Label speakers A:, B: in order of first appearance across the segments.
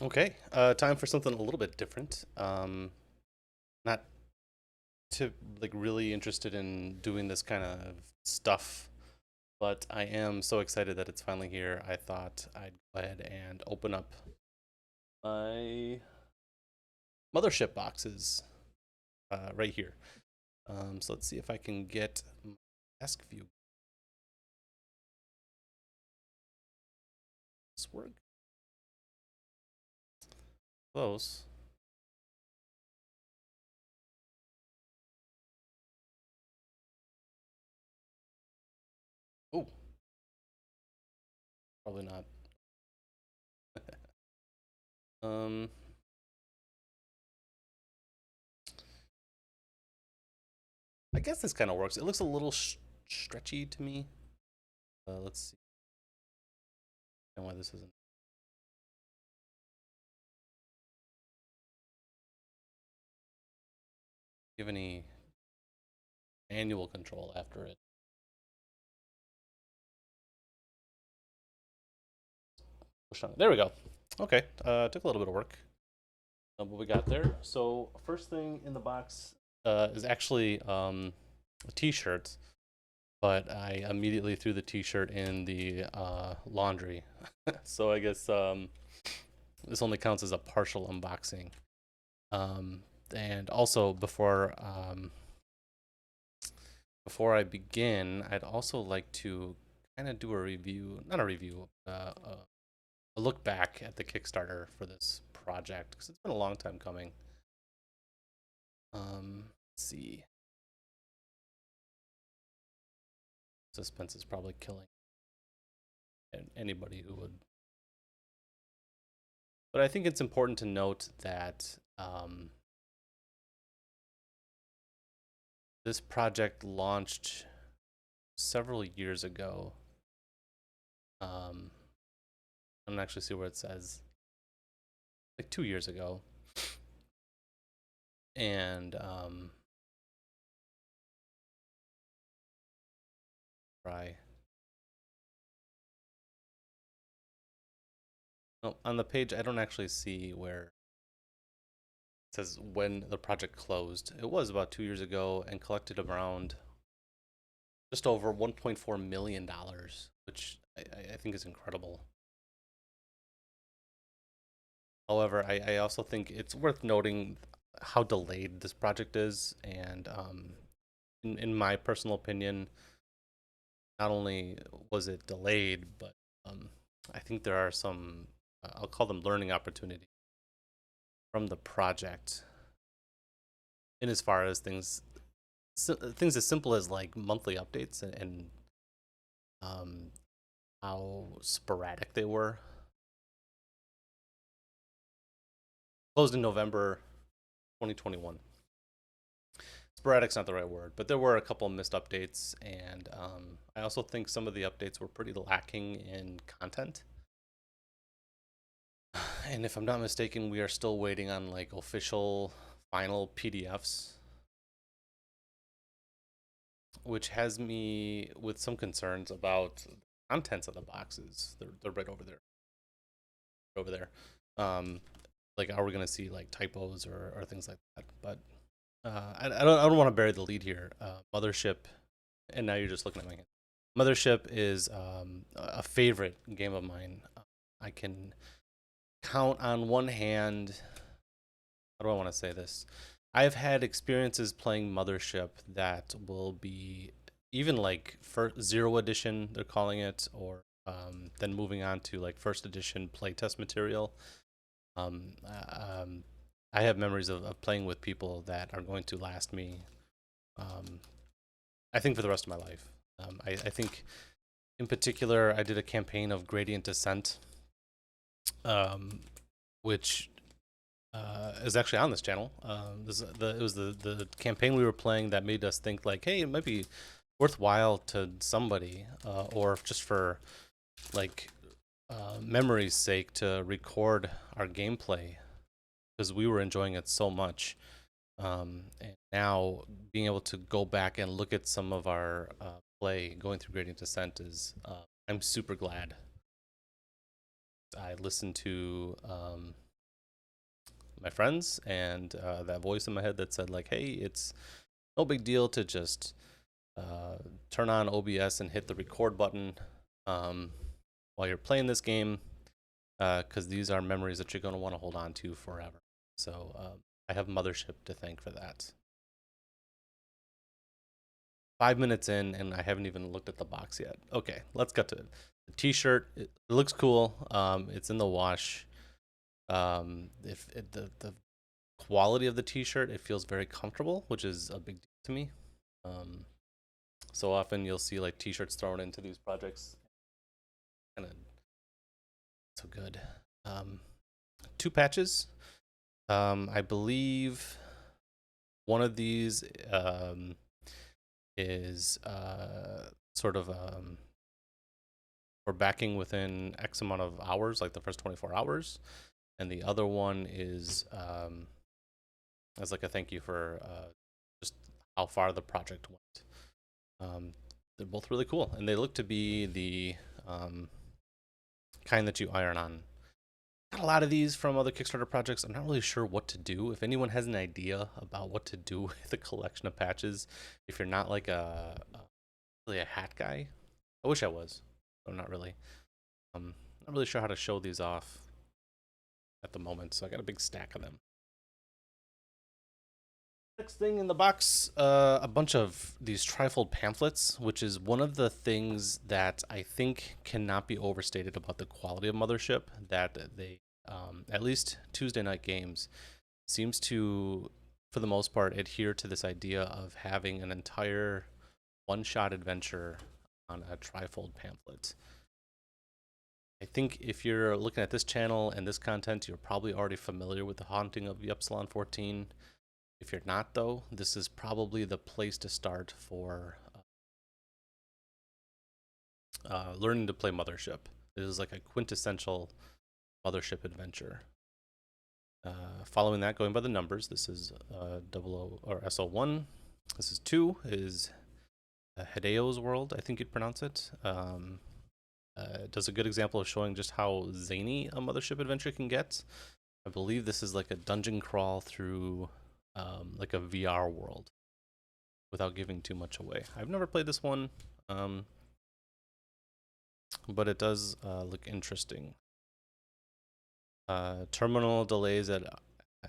A: Okay, time for something a little bit different. Not to like really interested in doing this kind of stuff, but I am so excited that it's finally here. I thought I'd go ahead and open up my mothership boxes right here. So let's see if I can get my desk view. This work close. Oh, probably not. Um, I guess this kind of works. It looks a little stretchy to me. Let's see why this isn't. Give any manual control after it. Push on it. There we go. Okay, took a little bit of work. What we got there. So first thing in the box is actually a T-shirt, but I immediately threw the T-shirt in the laundry. So I guess this only counts as a partial unboxing. Um, and also before I begin, I'd also like to kind of do a review, not a review, a look back at the Kickstarter for this project because it's been a long time coming. Let's see. Suspense is probably killing anybody who would. But I think it's important to note that this project launched several years ago. I don't actually see where it says. Like 2 years ago. And try. No, on the page, I don't actually see where it says when the project closed. It was about 2 years ago and collected around just over $1.4 million, which I think is incredible. However, I also think it's worth noting how delayed this project is. And in my personal opinion, not only was it delayed, but um, I think there are some, I'll call them learning opportunities from the project in as far as things as simple as like monthly updates and um, how sporadic they were. Closed in November 2021. Sporadic's not the right word, but there were a couple of missed updates, and I also think some of the updates were pretty lacking in content. And if I'm not mistaken, we are still waiting on like official final PDFs, which has me with some concerns about the contents of the boxes. They're right over there. Um, like, are we gonna see like typos or things like that? But I don't want to bury the lead here. Mothership, and now you're just looking at my hand. Mothership is a favorite game of mine. I can count on one hand. How do I want to say this? I've had experiences playing Mothership that will be even like first zero edition, they're calling it, or then moving on to like first edition playtest material. Um, uh, um, I have memories of playing with people that are going to last me, um, I think, for the rest of my life. I think, in particular, I did a campaign of Gradient Descent, um, which is actually on this channel. It was the campaign we were playing that made us think like, hey, it might be worthwhile to somebody, or just for like memory's sake, to record our gameplay because we were enjoying it so much. And now being able to go back and look at some of our play going through Gradient Descent is, I'm super glad. I listened to my friends, and that voice in my head that said like, "Hey, it's no big deal to just uh, turn on OBS and hit the record button um, while you're playing this game, because these are memories that you're going to want to hold on to forever." So I have Mothership to thank for that. 5 minutes in, and I haven't even looked at the box yet. Okay, let's get to it. The T-shirt, it looks cool. It's in the wash. If it, the quality of the T-shirt, it feels very comfortable, which is a big deal to me. Um, so often you'll see like T-shirts thrown into these projects, kind of so good. Um, two patches. I believe one of these is sort of for backing within X amount of hours, like the first 24 hours, and the other one is as like a thank you for just how far the project went. They're both really cool, and they look to be the kind that you iron on. Got a lot of these from other Kickstarter projects. I'm not really sure what to do. If anyone has an idea about what to do with a collection of patches, if you're not like a really a hat guy, I wish I was, but not really. Not really sure how to show these off at the moment, so I got a big stack of them. Next thing in the box, a bunch of these trifold pamphlets, which is one of the things that I think cannot be overstated about the quality of Mothership. That they, at least Tuesday Night Games, seems to, for the most part, adhere to this idea of having an entire one-shot adventure on a trifold pamphlet. I think if you're looking at this channel and this content, you're probably already familiar with the Haunting of the Epsilon 14. If you're not, though, this is probably the place to start for learning to play Mothership. It is like a quintessential Mothership adventure. Following that, going by the numbers, this is 00 or SO1. This is 2, is Hideo's World, I think you'd pronounce it. It does a good example of showing just how zany a Mothership adventure can get. I believe this is like a dungeon crawl through like a VR world without giving too much away. I've never played this one, but it does look interesting. Terminal delays at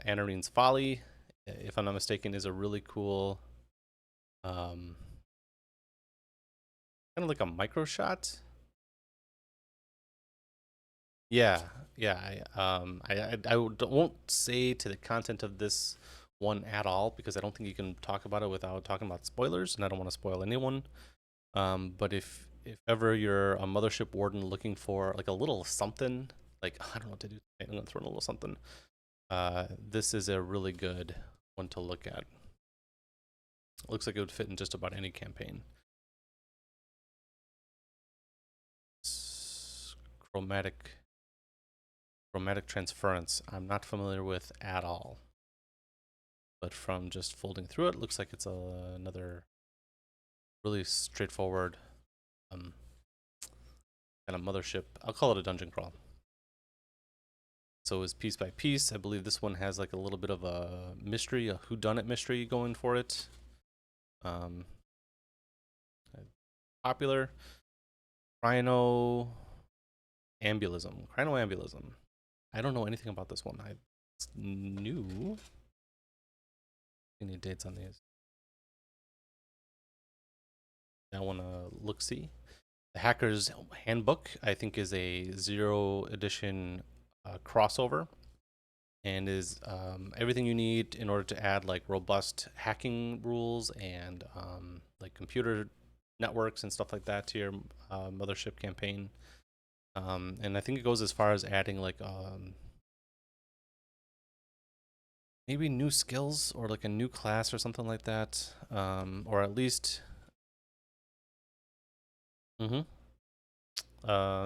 A: Anarine's Folly, if I'm not mistaken, is a really cool, kind of like a micro shot. Yeah, yeah. I won't say to the content of this one at all because I don't think you can talk about it without talking about spoilers, and I don't want to spoil anyone. But if ever you're a Mothership warden looking for like a little something, like I don't know what to do, I'm gonna throw in a little something. This is a really good one to look at. It looks like it would fit in just about any campaign. Chromatic transference. I'm not familiar with at all, but from just folding through it, looks like it's another really straightforward kind of Mothership. I'll call it a dungeon crawl. So it's piece by piece. I believe this one has like a little bit of a mystery, a whodunit mystery going for it. Popular. Crinoambulism. Crinoambulism. I don't know anything about this one. It's new. Any dates on these? I want to look see. The Hacker's Handbook, I think, is a 0 edition crossover and is everything you need in order to add like robust hacking rules and like computer networks and stuff like that to your Mothership campaign. And I think it goes as far as adding like maybe new skills or like a new class or something like that, or at least. Mm-hmm.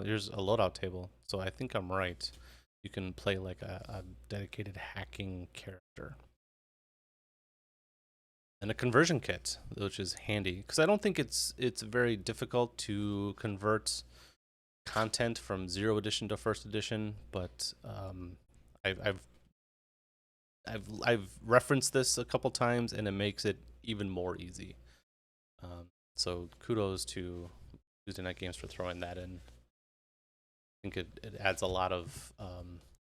A: Here's a loadout table, so I think I'm right. You can play like a dedicated hacking character. And a conversion kit, which is handy because I don't think it's very difficult to convert content from 0 edition to 1st edition, but I've I've referenced this a couple times, and it makes it even more easy. So kudos to Tuesday Night Games for throwing that in. I think it adds a lot of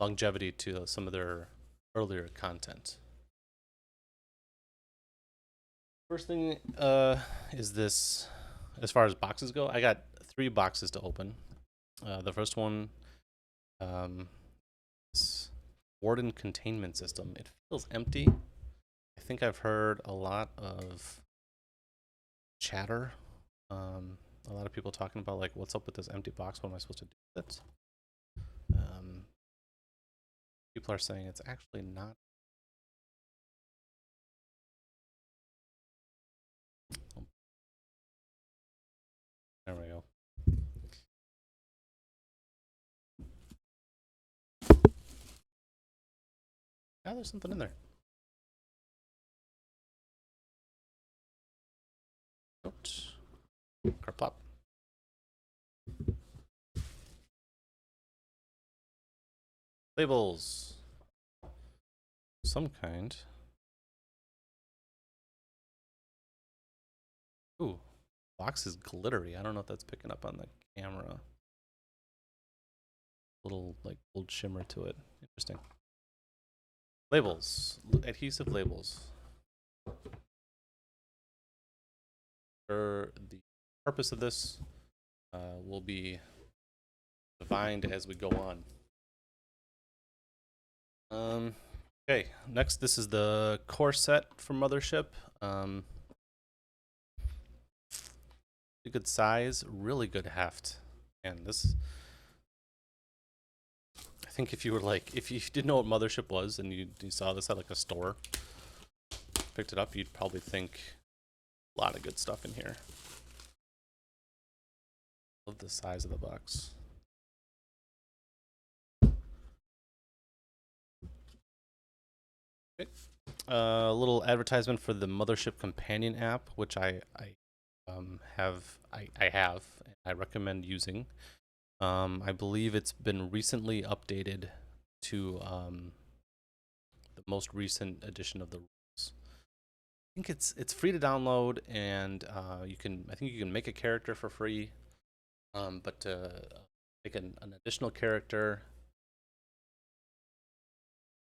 A: longevity to some of their earlier content. First thing is this. As far as boxes go, I got 3 boxes to open. The first one is Warden Containment System. It feels empty. I think I've heard a lot of chatter. A lot of people talking about like, what's up with this empty box? What am I supposed to do with it? People are saying it's actually not. There we go. Yeah, there's something in there. Oops. Kerplop. Labels. Some kind. Ooh. Box is glittery. I don't know if that's picking up on the camera. Little like gold shimmer to it. Interesting. Labels. Adhesive labels. For the purpose of this will be divined as we go on. Okay, next this is the core set for Mothership. Good size, really good heft. And this, I think if you were like, if you didn't know what Mothership was and you saw this at like a store, picked it up, you'd probably think a lot of good stuff in here. Love the size of the box. Okay. A little advertisement for the Mothership Companion app, which I have. I recommend using. I believe it's been recently updated to the most recent edition of the rules. I think it's free to download, and I think you can make a character for free. But to make an additional character,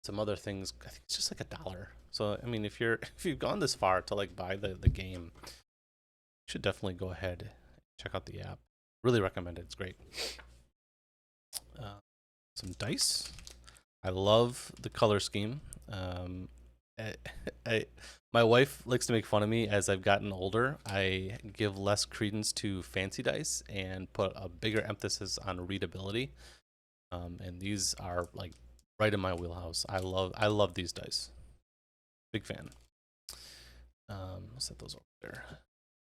A: some other things, I think it's just like $1. So I mean, if you've gone this far to like buy the game, you should definitely go ahead and check out the app. Really recommend it. It's great. Some dice. I love the color scheme. My wife likes to make fun of me as I've gotten older. I give less credence to fancy dice and put a bigger emphasis on readability. And these are like right in my wheelhouse. I love these dice. Big fan. I'll set those over there.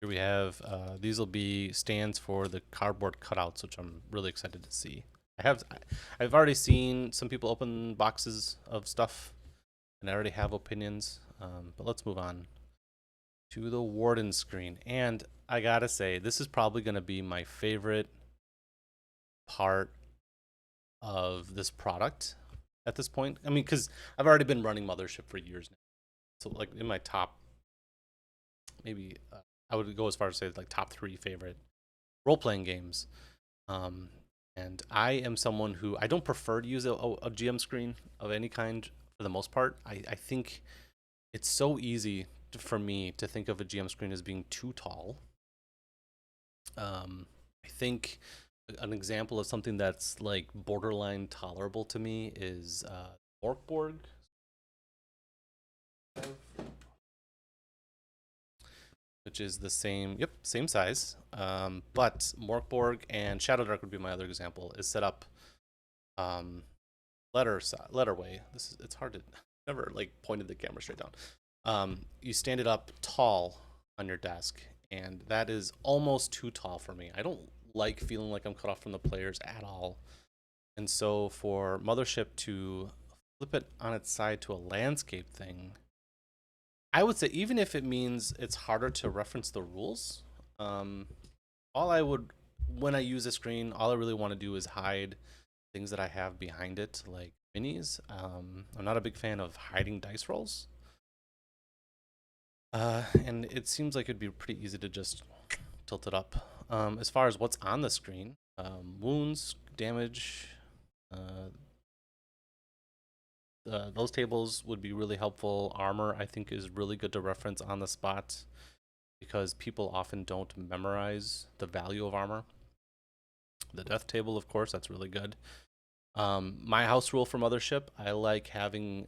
A: Here we have these will be stands for the cardboard cutouts, which I'm really excited to see. I've already seen some people open boxes of stuff, and I already have opinions. But let's move on to the Warden screen. And I gotta say, this is probably gonna be my favorite part of this product at this point. I mean, because I've already been running Mothership for years now, so like in my top, maybe I would go as far as say like top 3 favorite role-playing games. And I am someone who I don't prefer to use a GM screen of any kind for the most part. I think it's so easy for me to think of a GM screen as being too tall. I think an example of something that's like borderline tolerable to me is Morkborg, which is the same size. But Morkborg and Shadow Dark would be my other example. Is set up letter way. It's hard to never like pointed the camera straight down. You stand it up tall on your desk, and that is almost too tall for me. I don't like feeling like I'm cut off from the players at all. And so for Mothership to flip it on its side to a landscape thing, I would say even if it means it's harder to reference the rules, when I use a screen, all I really want to do is hide things that I have behind it, like minis. I'm not a big fan of hiding dice rolls. And it seems like it'd be pretty easy to just tilt it up. As far as what's on the screen, wounds, damage, uh, those tables would be really helpful. Armor, I think, is really good to reference on the spot because people often don't memorize the value of armor. The death table, of course, that's really good. My house rule for Mothership, I like having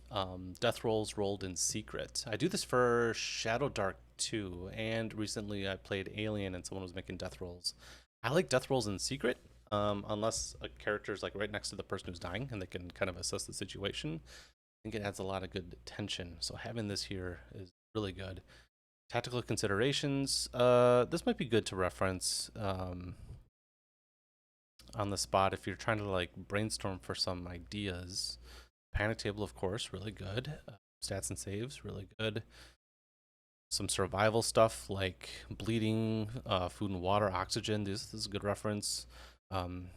A: death rolls rolled in secret. I do this for Shadow Dark too, and recently I played Alien and someone was making death rolls. I like death rolls in secret, unless a character is like right next to the person who's dying and they can kind of assess the situation. I think it adds a lot of good tension. So having this here is really good. Tactical considerations. This might be good to reference. On the spot if you're trying to like brainstorm for some ideas. Panic table, of course, really good. Stats and saves, really good. Some survival stuff like bleeding, food and water, oxygen. This is a good reference. Um,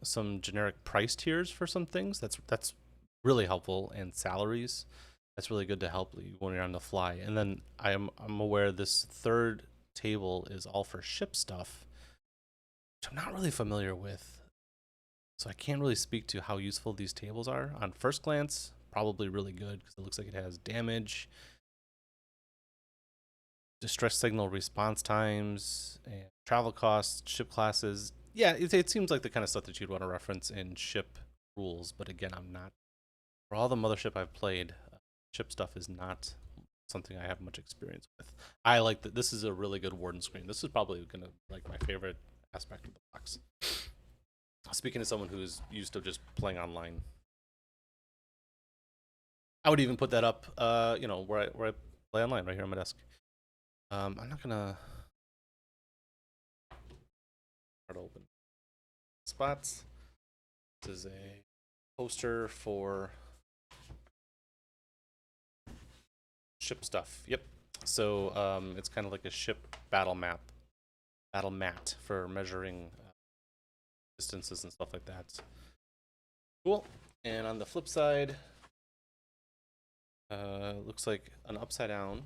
A: some generic price tiers for some things. That's really helpful. And salaries. That's really good to help you when you're on the fly. And then I'm aware this third table is all for ship stuff, which I'm not really familiar with. So I can't really speak to how useful these tables are. On first glance, probably really good because it looks like it has damage, distress signal response times, and travel costs, ship classes. Yeah, it seems like the kind of stuff that you'd want to reference in ship rules. But again, I'm not. For all the Mothership I've played, ship stuff is not something I have much experience with. I like that this is a really good warden screen. This is probably going to like my favorite aspect of the box. Speaking to someone who's used to just playing online, I would even put that up, where I play online right here on my desk. I'm not gonna try to open spots. This is a poster for ship stuff. Yep. So it's kind of like a ship battle mat for measuring distances and stuff like that. Cool. And on the flip side, looks like an upside down,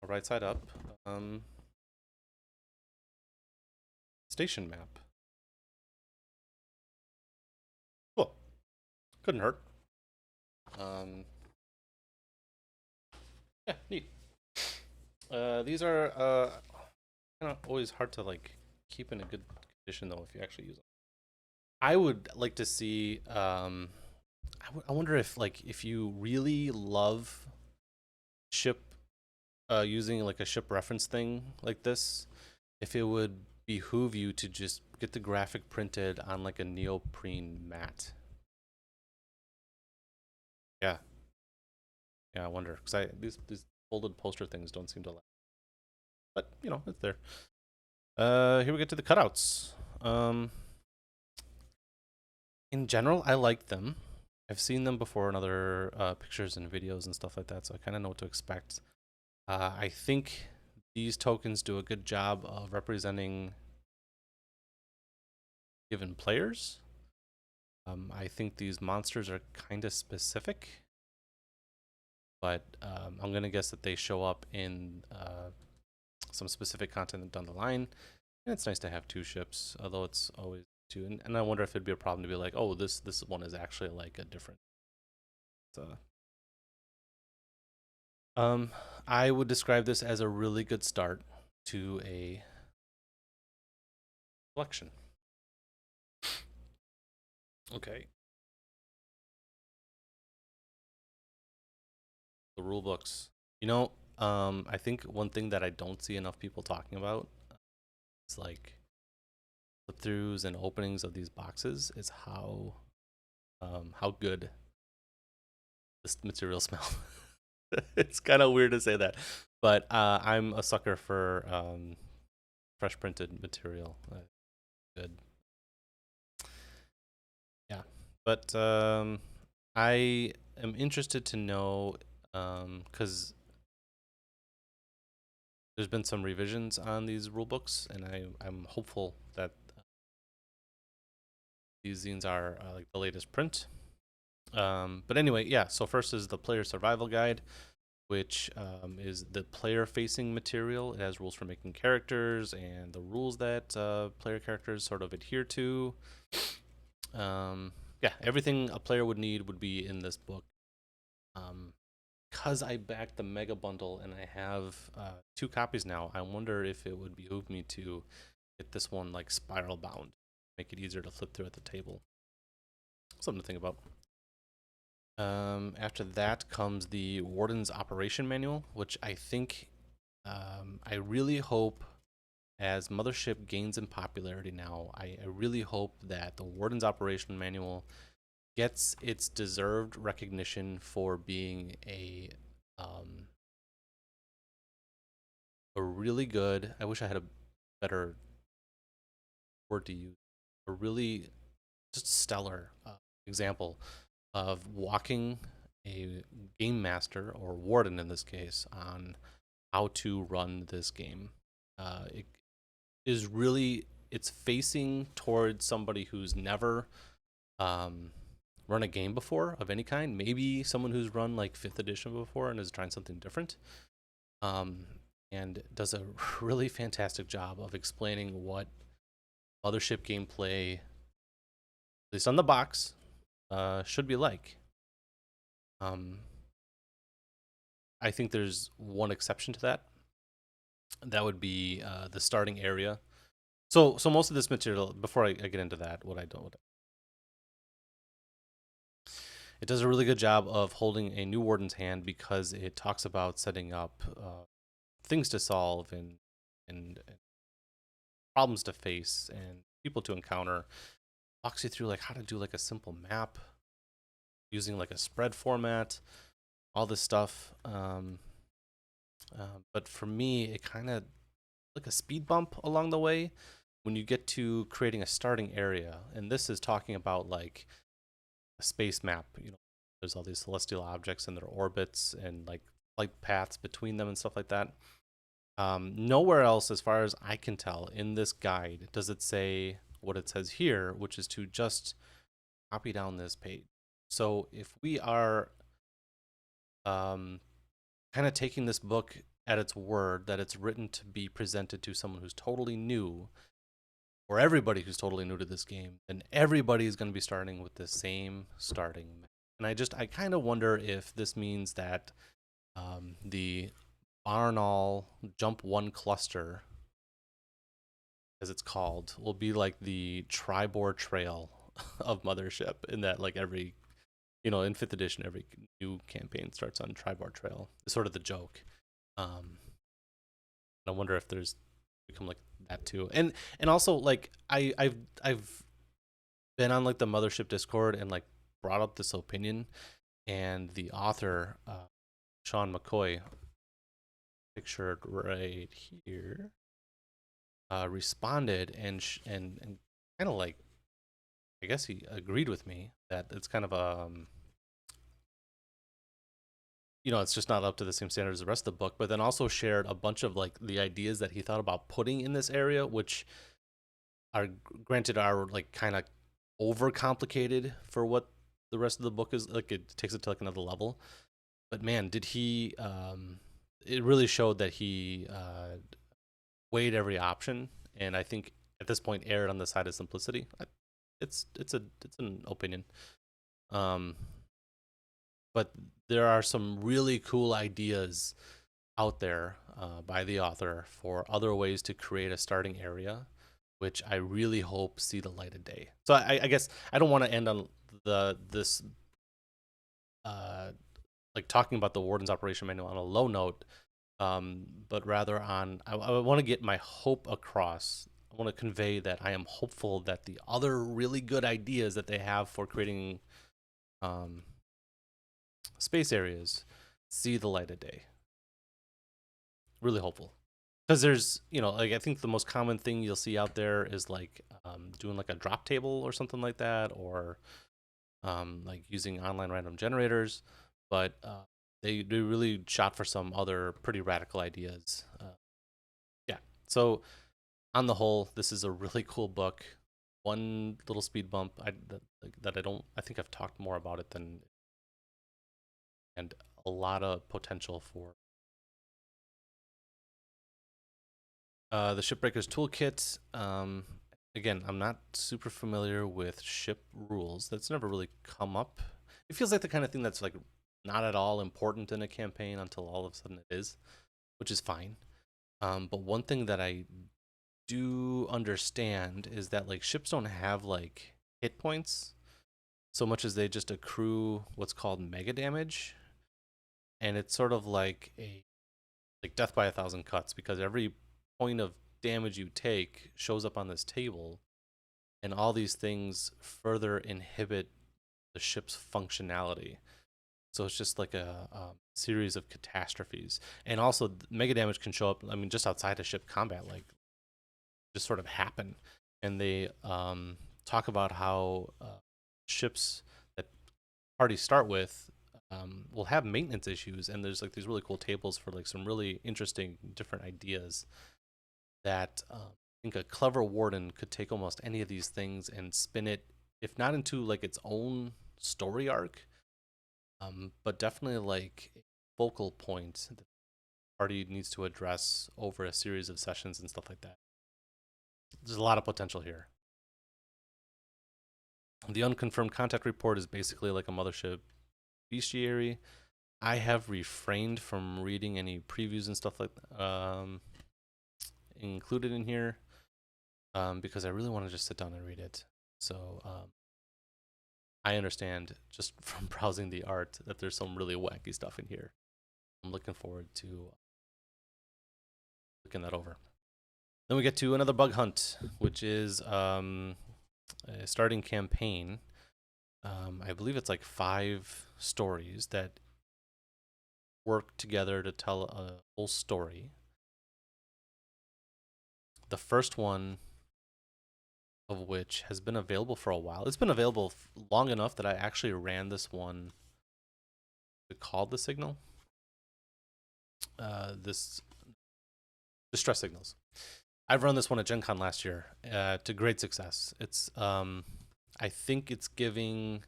A: a right side up, station map. Cool. Couldn't hurt. Yeah, neat. These are kind of always hard to like keep in a good condition though if you actually use them. I would like to see. I wonder if like if you really love ship, using like a ship reference thing like this, if it would behoove you to just get the graphic printed on like a neoprene mat. Yeah, yeah. I wonder because I these folded poster things don't seem to like, but it's there. Here we get to the cutouts. In general, I like them. I've seen them before in other pictures and videos and stuff like that, so I kind of know what to expect. I think these tokens do a good job of representing given players. I think these monsters are kind of specific, but I'm going to guess that they show up in some specific content down the line. And it's nice to have two ships, although it's always two. And I wonder if it'd be a problem to be like, oh, this one is actually like a different. Uh, Um, I would describe this as a really good start to a collection. Okay, the rule books. I think one thing that I don't see enough people talking about is like flip throughs and openings of these boxes is how good this material smells. It's kind of weird to say that, but I'm a sucker for fresh printed material. Good. Yeah, but I am interested to know because there's been some revisions on these rule books, and I'm hopeful that These zines are like the latest print. But anyway, yeah. So first is the player survival guide, which is the player-facing material. It has rules for making characters and the rules that player characters sort of adhere to. Yeah, everything a player would need would be in this book. Because I backed the mega bundle and I have 2 copies now, I wonder if it would behoove me to get this one like spiral bound, make it easier to flip through at the table. Something to think about. After that comes the Warden's Operation Manual, which I think I really hope as Mothership gains in popularity now, I really hope that the Warden's Operation Manual gets its deserved recognition for being a really good. I wish I had a better word to use. A really just stellar example of walking a game master or warden in this case on how to run this game. It is really it's facing towards somebody who's never um, run a game before of any kind. Maybe someone who's run like 5th edition before and is trying something different. Um, and does a really fantastic job of explaining what Mothership gameplay, at least on the box, should be like. Um, I think there's one exception to that. That would be the starting area. So most of this material, before I get into that, what I don't, it does a really good job of holding a new warden's hand because it talks about setting up things to solve and problems to face and people to encounter. Walks you through like how to do like a simple map using like a spread format, all this stuff. But for me, it kind of like a speed bump along the way when you get to creating a starting area. And this is talking about like a space map. There's all these celestial objects and their orbits and like flight paths between them and stuff like that. Nowhere else, as far as I can tell, in this guide does it say what it says here, which is to just copy down this page. So if we are kind of taking this book at its word that it's written to be presented to someone who's totally new, or everybody who's totally new to this game, then everybody is going to be starting with the same starting map. And I kind of wonder if this means that the Barnall Jump 1 cluster, as it's called, will be like the Tribor Trail of Mothership, in that like every in 5th edition, every new campaign starts on Tribor Trail. It's sort of the joke. I wonder if there's become like that too, and also like I've been on like the Mothership Discord and like brought up this opinion, and the author Sean McCoy, pictured right here, responded and kind of like I guess he agreed with me that it's kind of it's just not up to the same standard as the rest of the book, but then also shared a bunch of like the ideas that he thought about putting in this area, which are granted are like kind of overcomplicated for what the rest of the book is. Like it takes it to like another level. But man, did he it really showed that he weighed every option, and I think at this point erred on the side of simplicity. It's an opinion. Um but there are some really cool ideas out there by the author for other ways to create a starting area, which I really hope see the light of day. So I guess I don't want to end on this uh, like talking about the Warden's Operation Manual on a low note, but rather on I want to get my hope across. I want to convey that I am hopeful that the other really good ideas that they have for creating um, space areas see the light of day. Really hopeful. Because there's, like I think the most common thing you'll see out there is like doing like a drop table or something like that, or like using online random generators. But they really shot for some other pretty radical ideas. Yeah. So on the whole, this is a really cool book. one little speed bump that I don't. I think I've talked more about it than, and a lot of potential for the Shipbreaker's Toolkit. Again, I'm not super familiar with ship rules. That's never really come up. It feels like the kind of thing that's like not at all important in a campaign until all of a sudden it is, which is fine. But one thing that I do understand is that like ships don't have like hit points so much as they just accrue what's called mega damage, and it's sort of like a like death by a thousand cuts because every point of damage you take shows up on this table, and all these things further inhibit the ship's functionality. So it's just like a series of catastrophes, and also mega damage can show up. I mean, just outside of ship combat, like just sort of happen, and they talk about how ships that parties start with will have maintenance issues, and there's like these really cool tables for like some really interesting different ideas that I think a clever warden could take almost any of these things and spin it, if not into like its own story arc, but definitely like a focal point that the party needs to address over a series of sessions and stuff like that. There's a lot of potential here. The unconfirmed contact report is basically like a mothership bestiary. I have refrained from reading any previews and stuff like included in here because I really want to just sit down and read it. So I understand just from browsing the art that there's some really wacky stuff in here. I'm looking forward to looking that over. Then we get to another bug hunt, which is a starting campaign. I believe it's like 5 stories that work together to tell a whole story. The first one of which has been available for a while. It's been available long enough that I actually ran this one called The Signal. This Distress Signals. I've run this one at Gen Con last year to great success. It's I think it's giving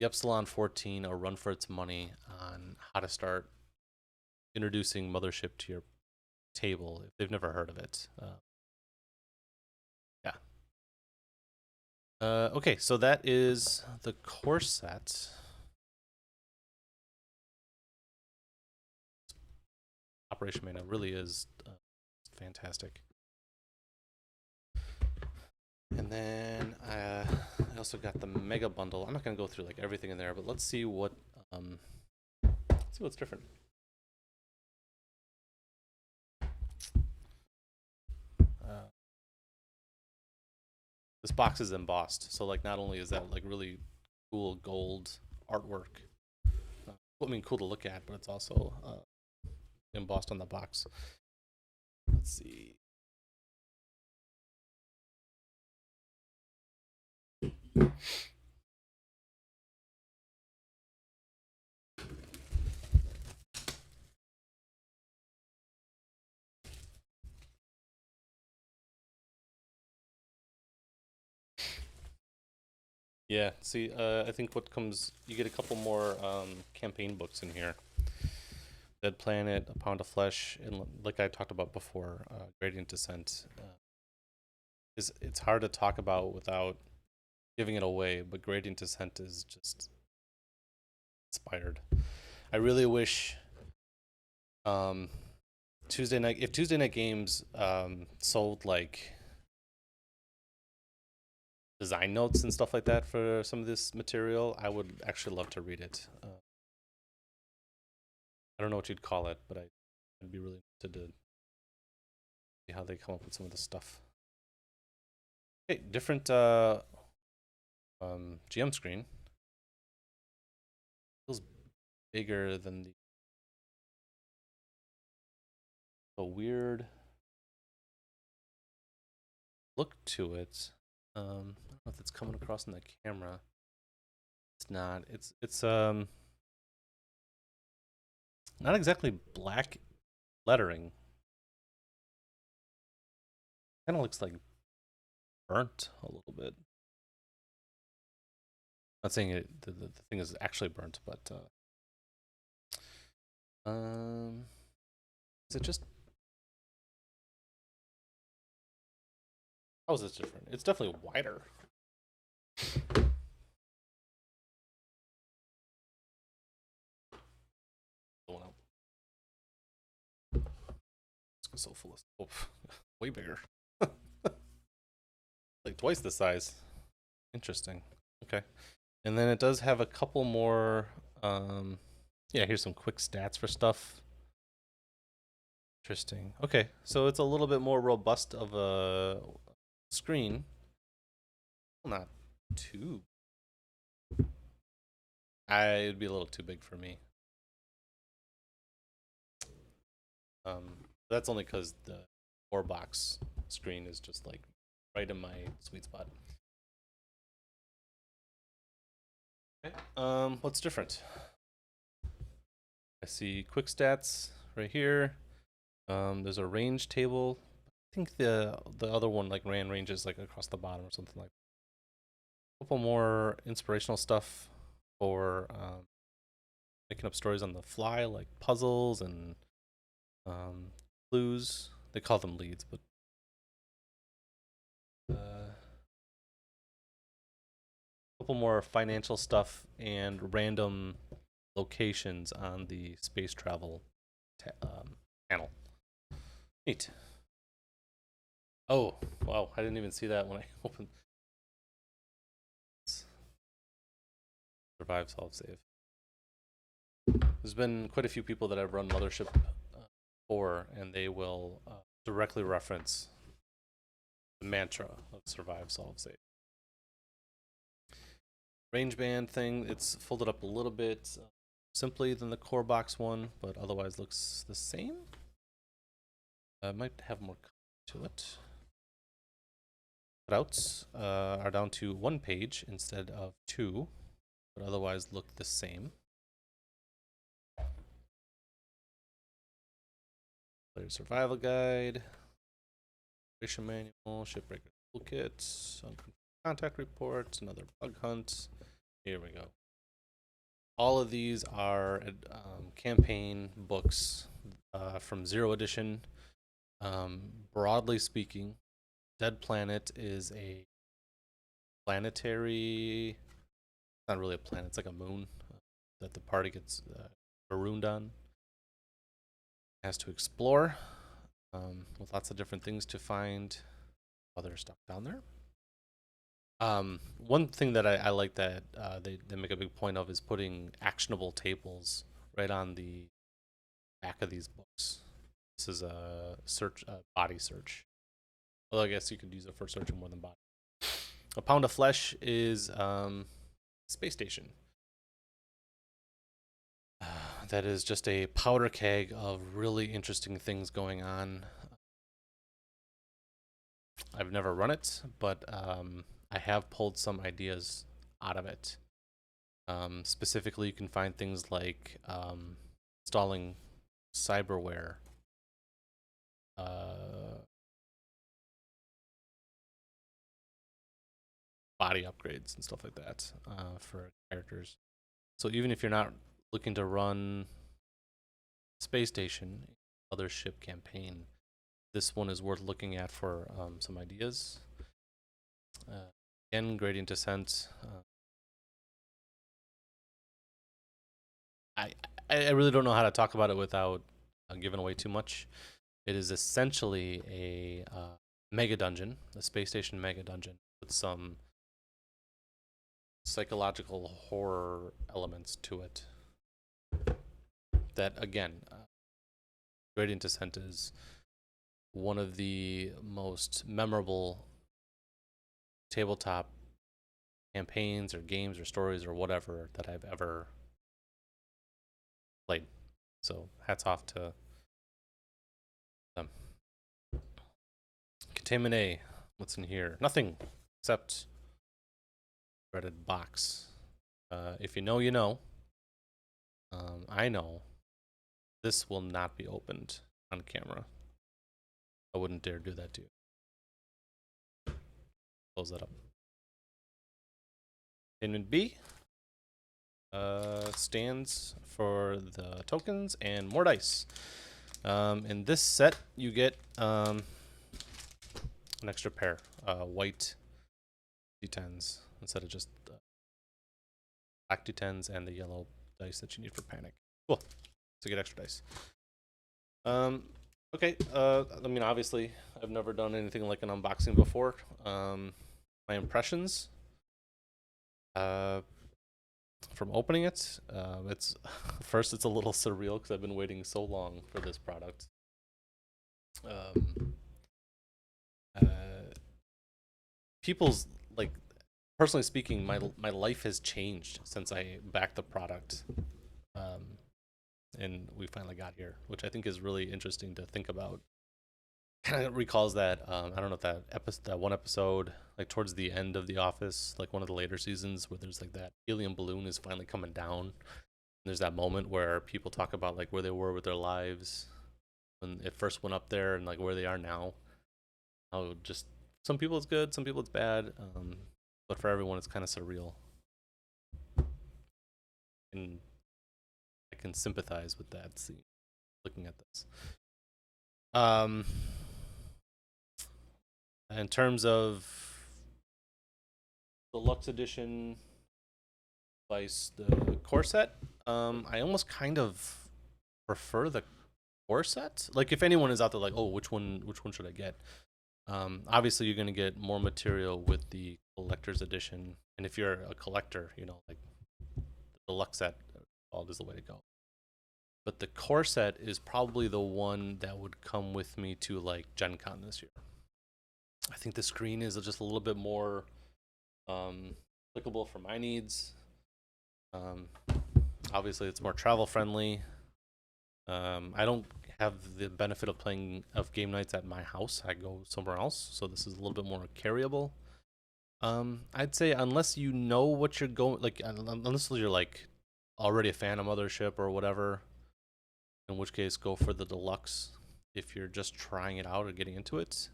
A: the Epsilon 14 a run for its money on how to start introducing Mothership to your table if they've never heard of it. Yeah. Okay, so that is the core set. Operation Mana really is fantastic. And then I also got the Mega Bundle. I'm not gonna go through like everything in there, but let's see what let's see what's different. This box is embossed, so like not only is that like really cool gold artwork, I mean cool to look at, but it's also embossed on the box. Let's see. Yeah, see, I think what comes, you get a couple more campaign books in here. Dead Planet, A Pound of Flesh, and like I talked about before, Gradient Descent. It's hard to talk about without giving it away, but Gradient Descent is just inspired. I really wish Tuesday night, if Tuesday Night Games sold like design notes and stuff like that for some of this material, I would actually love to read it. I don't know what you'd call it, but I'd be really interested to see how they come up with some of this stuff. Okay, different GM screen. Feels bigger than the weird look to it. I don't know if it's coming across in the camera. It's not. It's not exactly black lettering. Kind of looks like burnt a little bit. Not saying the thing is actually burnt, but is it just, how is this different? It's definitely wider. Going out. It's so full of way bigger. Like twice the size. Interesting. Okay. And then it does have a couple more. Yeah, here's some quick stats for stuff. Interesting. Okay, so it's a little bit more robust of a screen. Not too. It'd be a little too big for me. That's only because the 4-box screen is just like right in my sweet spot. Okay. What's different? I see quick stats right here. There's a range table. I think the other one like ran ranges like across the bottom or something like that. A couple more inspirational stuff for making up stories on the fly, like puzzles and clues. They call them leads, but a couple more financial stuff and random locations on the space travel panel. Neat. Oh, wow. I didn't even see that when I opened. Survive, solve, save. There's been quite a few people that I've run Mothership for, and they will directly reference the mantra of survive, solve, save. Range band thing, it's folded up a little bit simply than the core box one, but otherwise looks the same. Might have more to it. Cutouts are down to 1 page instead of 2, but otherwise look the same. Player survival guide, operation manual, shipbreaker toolkit, contact reports, another bug hunt. Here we go. All of these are campaign books from Zero Edition. Broadly speaking, Dead Planet is a planetary. It's not really a planet. It's like a moon that the party gets marooned on. Has to explore with lots of different things to find other stuff down there. One thing that I like that they make a big point of is putting actionable tables right on the back of these books. This is a search, body search. Although I guess you could use it for searching more than body. A pound of flesh is space station. That is just a powder keg of really interesting things going on. I've never run it, but I have pulled some ideas out of it. Specifically, you can find things like installing cyberware, body upgrades, and stuff like that for characters. So even if you're not looking to run space station, other ship campaign, this one is worth looking at for some ideas. Again, gradient descent. I really don't know how to talk about it without giving away too much. It is essentially a mega dungeon, a space station mega dungeon with some psychological horror elements to it. That again, gradient descent is one of the most memorable tabletop campaigns or games or stories or whatever that I've ever played. So hats off to them. Containment A. What's in here? Nothing except breaded box. If you know, you know. I know this will not be opened on camera. I wouldn't dare do that to you. close that up. Containment B stands for the tokens and more dice. In this set, you get an extra pair, white D10s instead of just black D10s and the yellow dice that you need for panic. Cool. So get extra dice. Okay. I mean, obviously, I've never done anything like an unboxing before. My impressions. From opening it, it's first it's a little surreal because I've been waiting so long for this product. People's like, personally speaking, my life has changed since I backed the product, and we finally got here, which I think is really interesting to think about. Kind of recalls that I don't know if that one episode like towards the end of The Office, like one of the later seasons, where there's like that helium balloon is finally coming down. And there's that moment where people talk about like where they were with their lives when it first went up there and like where they are now. How just some people it's good, some people it's bad, but for everyone it's kind of surreal. And I can sympathize with that scene looking at this. In terms of Deluxe Edition Vice, the core set, I almost kind of prefer the core set. Like, if anyone is out there like, oh, which one should I get? Obviously, you're gonna get more material with the collector's edition, and if you're a collector, you know, like the Deluxe set, all is the way to go. But the core set is probably the one that would come with me to like Gen Con this year. I think the screen is just a little bit more applicable for my needs. Obviously, it's more travel friendly. I don't have the benefit of game nights at my house. I go somewhere else, so this is a little bit more carryable. I'd say unless you know what you're going, like unless you're like already a fan of Mothership or whatever, in which case go for the Deluxe. If you're just trying it out or getting into it,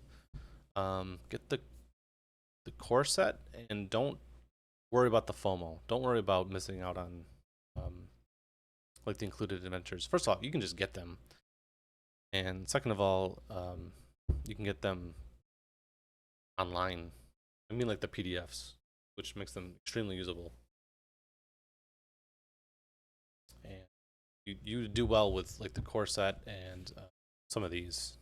A: get the core set and don't worry about the FOMO. Don't worry about missing out on like the included adventures. First off, you can just get them, and second of all, you can get them online. I mean, like the PDFs, which makes them extremely usable. And you do well with like the core set and some of these.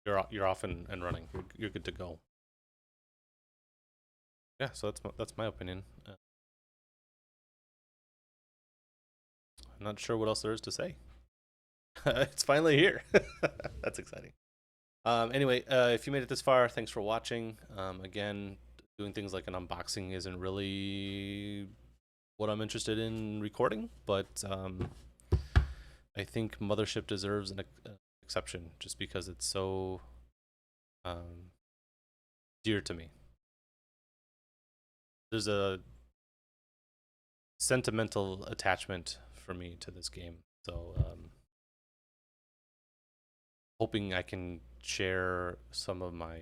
A: You're off and running. You're good to go. Yeah, so that's my opinion. I'm not sure what else there is to say. It's finally here. That's exciting. Anyway, if you made it this far, thanks for watching. Again, doing things like an unboxing isn't really what I'm interested in recording, but I think Mothership deserves an exception just because it's so dear to me. There's a sentimental attachment for me to this game, so hoping I can share some of my,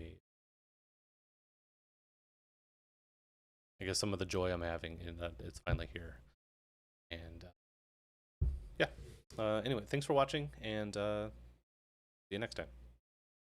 A: I guess, some of the joy I'm having in that it's finally here. And yeah. Anyway, thanks for watching, and see you next time.